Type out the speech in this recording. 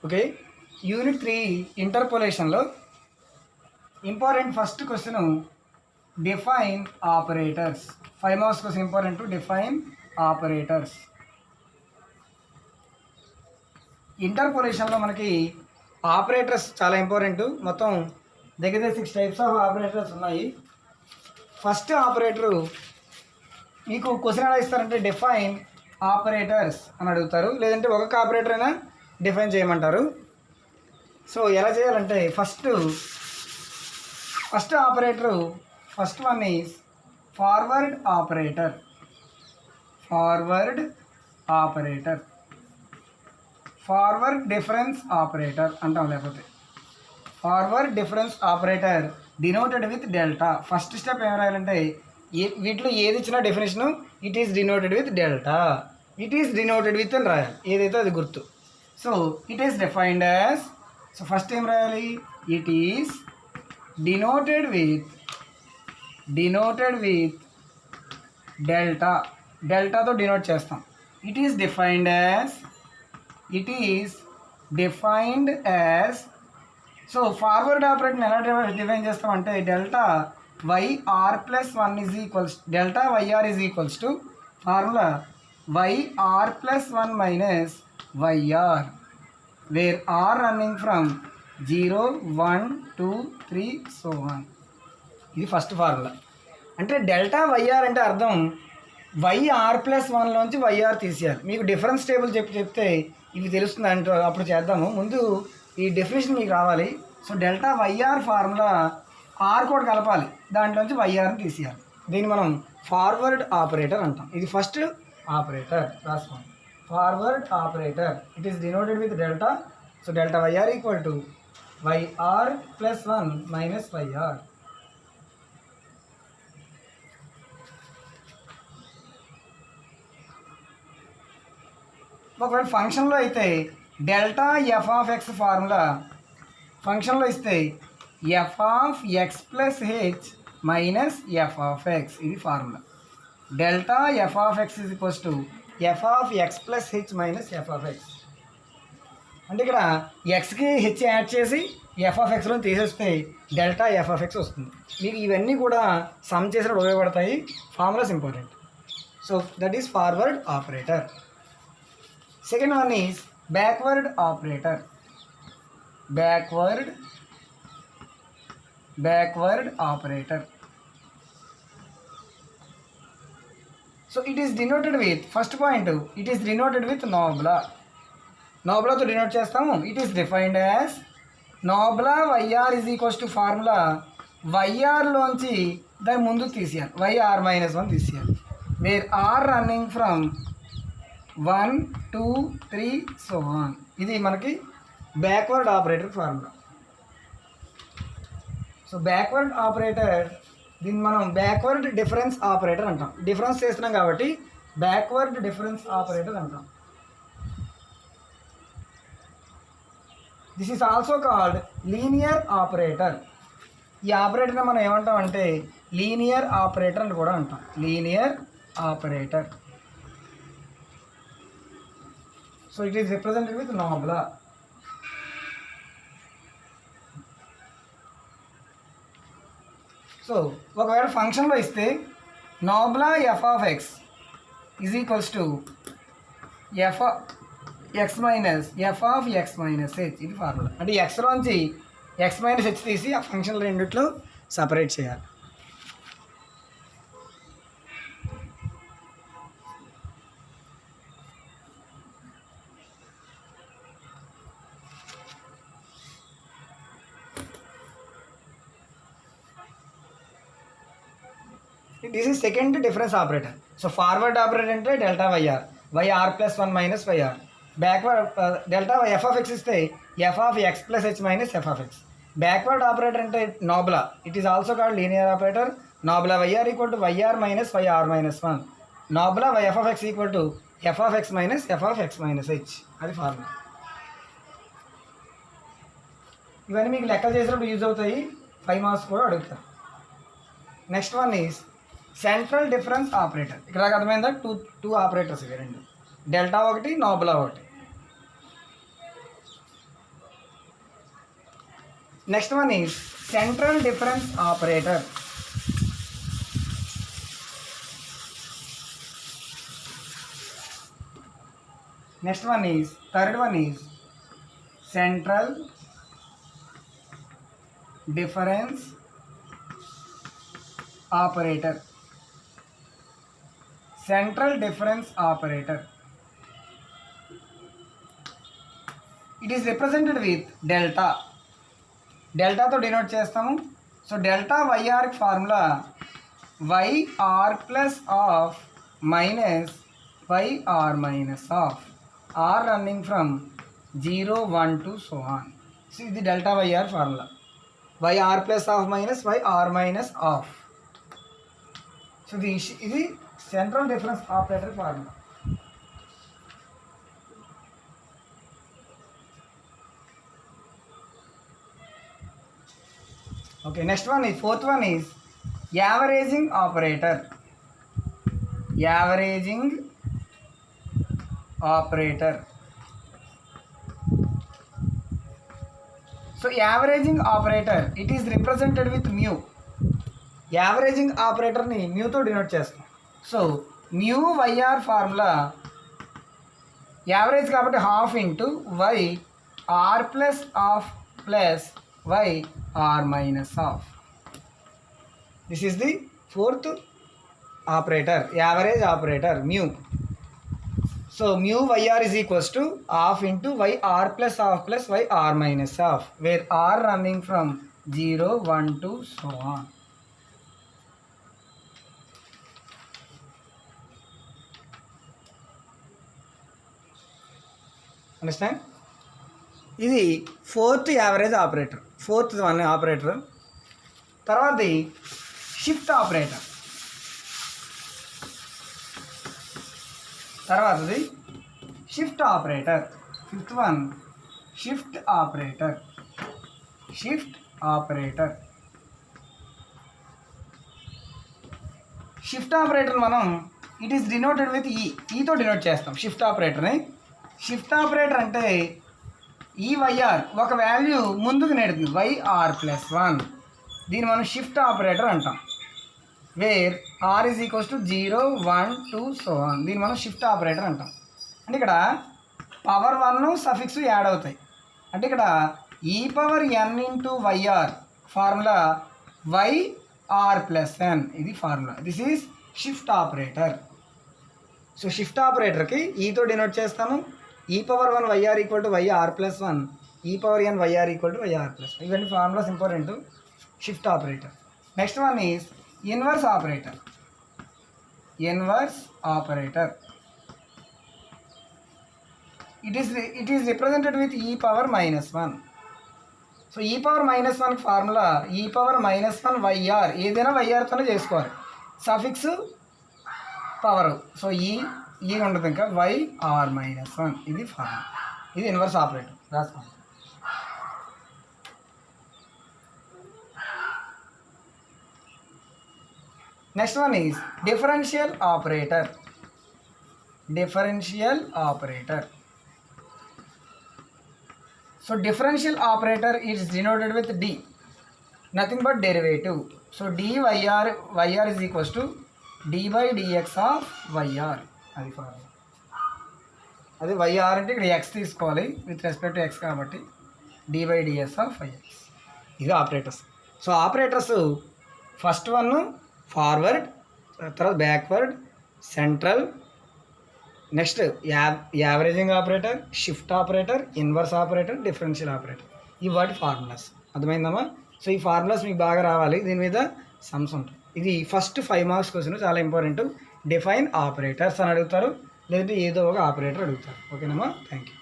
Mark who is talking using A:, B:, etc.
A: Okay, unit 3 ఇంటర్పోలేషన్లో important first question define operators. 5 marks question important. Define operators. ఇంటర్పోలేషన్లో మనకి operators చాలా important. మొత్తం దగ్గర 6 టైప్స్ ఆఫ్ ఆపరేటర్స్ ఉన్నాయి. ఫస్ట్ ఆపరేటరు మీకు క్వశ్చన్ ఎలా ఇస్తారంటే డిఫైన్ ఆపరేటర్స్ అని అడుగుతారు, లేదంటే ఒక్కొక్క ఆపరేటర్ అయినా డిఫైన్ చేయమంటారు. సో ఎలా చేయాలంటే first operator first one is forward operator. Forward difference operator అంటాం, లేకపోతే forward difference operator denoted with delta. First step ఏం రాయాలంటే వీటిలో ఏది ఇచ్చినా definition it is denoted with delta, it is denoted with అని రాయాలి, ఏదైతే అది గుర్తు. So it is defined as, so first ఏం రాయాలి, it is denoted with delta. డెల్టాతో డినోట్ చేస్తాం. It is defined as so forward ఆపరేటర్ని ఎలా డిఫైన్ చేస్తామంటే delta y r plus 1 is equals delta y r is equals to formula y r plus 1 minus y r, where r running from 0, 1, 2, 3 so on. ఇది first formula. అంటే delta y r అంటే అర్థం YR plus 1లోంచి YR తీసేయాలి. మీకు difference table చెప్తే ఇవి తెలుస్తుంది అంటే అప్పుడు చేద్దాము. ముందు ఈ డెఫినేషన్ మీకు రావాలి. So delta y r formula r కూడా కలపాలి, దాంట్లోంచి వైఆర్ని తీసేయాలి. దీన్ని మనం ఫార్వర్డ్ ఆపరేటర్ అంటాం. ఇది ఫస్ట్ ఆపరేటర్ రాసుకోండి. Forward operator it is denoted with delta. So delta y r equal to y r plus 1 minus y r. ఒకవేళ ఫంక్షన్లో అయితే delta f of x formula ఫంక్షన్లో ఇస్తే f of x plus h minus f of x, ఇది formula. Delta f of x is equals to f of x plus h minus f of x. అంటే ఇక్కడ ఎక్స్కి h add చేసి f of ఎక్స్లో తీసేస్తే delta f of X వస్తుంది. మీకు ఇవన్నీ కూడా సమ్ చేసినప్పుడు ఉపయోగపడతాయి. Formulas important. So that is forward operator. Second one is backward operator. Backward operator. So it is denoted with, first point, it is denoted with nobla. Nobla to denote చేస్తాము. It is defined as nobla yr is equals to formula yr లోంచి దాని ముందు తీసేయాలి, yr minus 1 తీసేయాలి, where r running from 1, 2, 3 so on. ఇది మనకి backward operator formula. So backward operator దీన్ని మనం బ్యాక్వర్డ్ డిఫరెన్స్ ఆపరేటర్ అంటాం. డిఫరెన్స్ చేస్తున్నాం కాబట్టి బ్యాక్వర్డ్ డిఫరెన్స్ ఆపరేటర్ అంటాం. This is also called linear operator. ఈ ఆపరేటర్ని మనం ఏమంటాం అంటే లీనియర్ ఆపరేటర్ అని కూడా అంటాం. Linear operator. So it is represented with nobla. So ఒకవేళ ఫంక్షన్లో ఇస్తే nobla f of x is equals to f of x minus f of x minus h. ఇది ఫార్ములా. అంటే ఎక్స్లోంచి x మైనస్ హెచ్ తీసి ఆ ఫంక్షన్లో రెండిట్లో సపరేట్ చేయాలి. This is second difference operator. So forward operator అంటే delta y r plus 1 minus y r. Backward delta f of x ఇస్తే f of x plus h minus f of x. Backward operator అంటే nabla. It is also called linear operator. Nabla y r equal to y r minus y r minus 1. Nabla f of x equal to f of x minus f of x minus h. అది formula. ఇవన్నీ మీకు లెక్కలు చేసినప్పుడు use అవుతాయి. 5 marks కూడా అడుగుతారు. Next one is central difference operator. ఇక్కడ అర్థమైందా? టూ ఆపరేటర్స్ ఇవి రెండు, డెల్టా ఒకటి, నోబ్లా ఒకటి. Next one is central difference operator. Next one is third one is central difference operator. Central difference operator, it is represented with delta. డెల్టాతో denote చేస్తాము. So delta వైఆర్కి formula y r plus half minus y r minus half, r running from 0, 1 to so on. So ఇది delta y r formula, y r plus half minus y r minus half. So ఇది central difference operator formula. Okay, next one is fourth one is averaging operator. Averaging operator. So averaging operator it is represented with mu. Averaging ఆపరేటర్ని మ్యూతో denote చేస్తాం. So mu y r formula average కాబట్టి half into y r plus half plus y r minus half. This is the fourth operator, average operator mu. So mu y r is equals to half into YR plus half plus YR minus half, where R running from 0, 1 to so on. Understand? ఇది fourth average operator, fourth one operator. తర్వాతది shift operator. తర్వాతది shift operator, fifth one shift operator. Shift operator. Shift operator మనం it is denoted with ఈతో denote చేస్తాం shift ఆపరేటర్ని. Shift operator అంటే E YR ఒక value ముందుకు నెడుతుంది, వైఆర్ ప్లస్ 1. దీన్ని మనం షిఫ్ట్ ఆపరేటర్ అంటాం. Where r is equals to 0, 1 to so on. దీన్ని మనం షిఫ్ట్ ఆపరేటర్ అంటాం. అంటే ఇక్కడ పవర్ 1 సఫిక్స్ యాడ్ అవుతాయి. అంటే ఇక్కడ E power n into y r formula y r plus n, ఇది formula. This is shift operator. So shift ఆపరేటర్కి ఈతో డినోట్ చేస్తాము. E power 1 y r equal to y r plus 1, E power n y r equal to y r plus 1. ఇవన్నీ formulas important shift operator. Next one is inverse operator. Inverse operator it is represented with E power -1. సో ఈ power -1 formula E power -1 YR, ఏదైనా వైఆర్తోనే చేసుకోవాలి. Suffix power, so ఈ ఉంటుంది ఇంకా YR -1, ఇది formula. ఇది ఇన్వర్స్ ఆపరేటర్ రాసుకోండి. Next one is differential operator. Differential operator. So differential operator is denoted with d, nothing but derivative. So d y r is equals to d by d x of y r, అది formula. అది y r అంటే ఇక్కడ x తీసుకోవాలి with respect to x కాబట్టి d by d x of y x. ఇది operators. So operators first one forward, తర్వాత backward, central, next averaging operator, shift operator, inverse operator, differential operator. ఈ వాటి ఫార్ములాస్ అర్థమైందమ్మా. సో ఈ ఫార్ములాస్ మీకు బాగా రావాలి, దీని మీద సమ్స్ ఉంటాయి. ఇది ఫస్ట్ 5 మార్క్స్ క్వశ్చన్, చాలా ఇంపార్టెంట్. డిఫైన్ ఆపరేటర్స్ అని అడుగుతారు, లేదంటే ఏదో ఒక ఆపరేటర్ అడుగుతారు. ఓకేనమ్మా, థ్యాంక్ యూ.